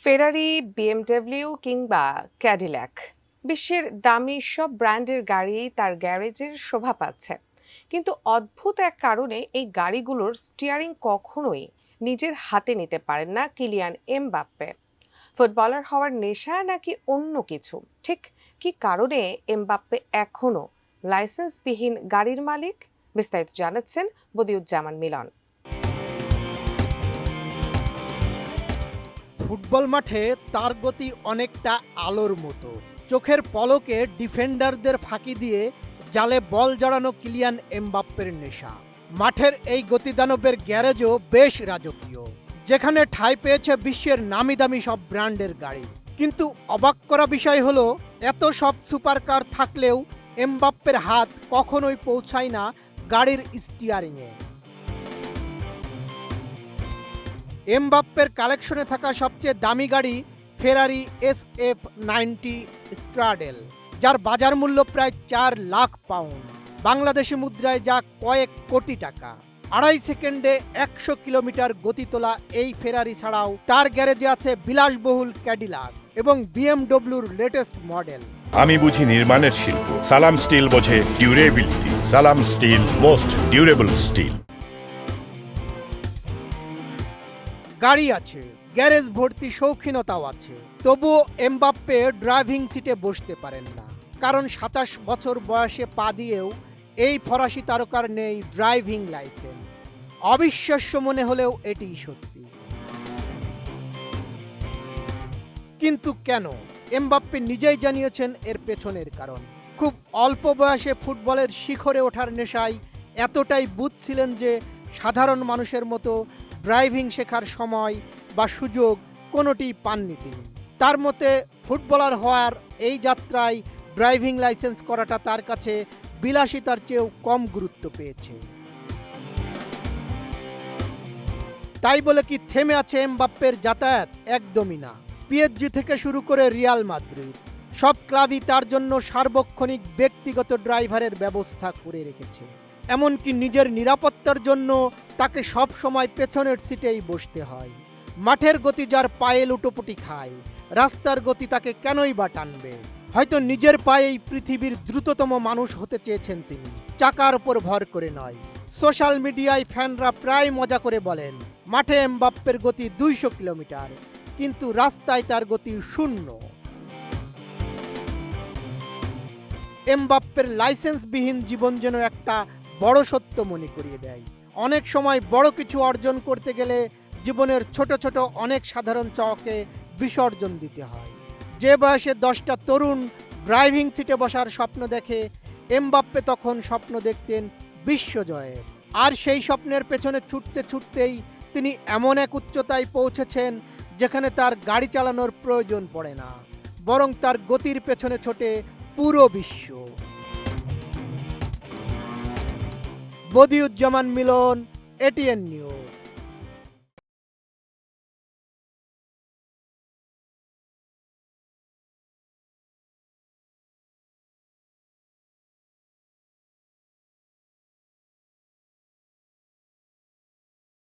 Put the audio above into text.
ফেরারি, BMW কিংবা Cadillac, বিশ্বের দামি সব ব্র্যান্ডের গাড়ি তার গ্যারেজের শোভা পাচ্ছে। কিন্তু অদ্ভুত এক কারণে এই গাড়িগুলোর স্টিয়ারিং কখনোই নিজের হাতে নিতে পারেন না কিলিয়ান এমবাপ্পে। ফুটবলার হওয়ার নেশা নাকি অন্য কিছু? ঠিক কি কারণে এমবাপ্পে এখনো লাইসেন্সবিহীন গাড়ির মালিক? বিস্তারিত জানাচ্ছেন বদিউজ্জামান মিলন। ফুটবল মাঠে তার গতি অনেকটা আলোর মতো। চোখের পলকে ডিফেন্ডারদের ফাঁকি দিয়ে জালে বল জড়ানো কিলিয়ান এমবাপ্পের নেশা। মাঠের এই গতিদানবের গ্যারেজও বেশ রাজকীয়, যেখানে ঠাঁই পেয়েছে বিশ্বের নামি দামি সব ব্র্যান্ডের গাড়ি। কিন্তু অবাক করা বিষয় হলো, এত সব সুপারকার থাকলেও এমবাপ্পের হাত কখনোই পৌঁছায় না গাড়ির স্টিয়ারিংয়ে। এমবাপ্পের কালেকশনে থাকা সবচেয়ে দামি গাড়ি ফেরারি SF90 স্ট্রাডেল, যার বাজার মূল্য প্রায় 4 লাখ পাউন্ড, বাংলাদেশি মুদ্রায় যা কয়েক কোটি টাকা। 2.5 সেকেন্ডে 100 কিলোমিটার গতি তোলা এই ফেরারি ছাড়াও তার গ্যারেজে আছে বিলাসবহুল ক্যাডিলাক এবং বিএমডব্লিউর লেটেস্ট মডেল। আমি বুঝি নির্মাণের শিল্প, সালাম স্টিল বোঝে ডিউরেবিলিটি। সালাম স্টিল, মোস্ট ডিউরেবল স্টিল। গাড়ি আছে, গ্যারেজ ভর্তি শৌখিনতাও আছে, তবুও এমবাপ্পে ড্রাইভিং সিটে বসতে পারেন না, কারণ 27 বছর বয়সে পা দিয়েও এই ফরাসি তারকার নেই ড্রাইভিং লাইসেন্স। অবিশ্বাস্য মনে হলেও এটিই সত্যি। কিন্তু কেন? এমবাপ্পে নিজেই জানিয়েছেন এর পেছনের কারণ। খুব অল্প বয়সে ফুটবলের শিখরে ওঠার নেশায় এতটাই বুঝছিলেন যে সাধারণ মানুষের মতো ড্রাইভিং শেখার সময় বা সুযোগ কোনোটি পাননি তিনি। তার মতে ফুটবলার হওয়ার এই যাত্রায় ড্রাইভিং লাইসেন্স করাটা তার কাছে বিলাসিতার চেয়েও কম গুরুত্ব পেয়েছে। তাই বলে কি থেমে আছে এমবাপ্পের যাতায়াত? একদমই না। পিএসজি থেকে শুরু করে রিয়াল মাদ্রিদ, সব ক্লাবই তার জন্য সার্বক্ষণিক ব্যক্তিগত ড্রাইভারের ব্যবস্থা করে রেখেছে। এমনকি নিজের নিরাপত্তার জন্য তাকে সব সময় পেছনের সিটেই বসতে হয়। মাঠের গতি যার পায়ে লুটোপুটি খায়, রাস্তার গতি তাকে কেনই বা টানবে? হয়তো নিজের পায়েই পৃথিবীর দ্রুততম মানুষ হতে চেয়েছেন তিনি, চাকার উপর ভর করে নয়। সোশ্যাল মিডিয়ায় ফ্যানরা প্রায় মজা করে বলেন, মাঠে এমবাপ্পের গতি 200 কিলোমিটার, কিন্তু রাস্তায় তার গতি 0। এমবাপ্পের লাইসেন্সবিহীন জীবন যেন একটা বড় সত্য মনে করিয়ে দেয়। অনেক সময় বড় কিছু অর্জন করতে গেলে জীবনের ছোট ছোট অনেক সাধারণ চকে বিসর্জন দিতে হয়। যে বয়সে 10টা তরুণ ড্রাইভিং সিটে বসার স্বপ্ন দেখে, এমবাপ্পে তখন স্বপ্ন দেখতেন বিশ্বজয়ের। আর সেই স্বপ্নের পেছনে ছুটতে ছুটতেই তিনি এমন এক উচ্চতায় পৌঁছেছেন যেখানে তার গাড়ি চালানোর প্রয়োজন পড়ে না, বরং তার গতির পেছনে ছোটে পুরো বিশ্ব। বদিউজ্জামান মিলন, ATN নিউজ।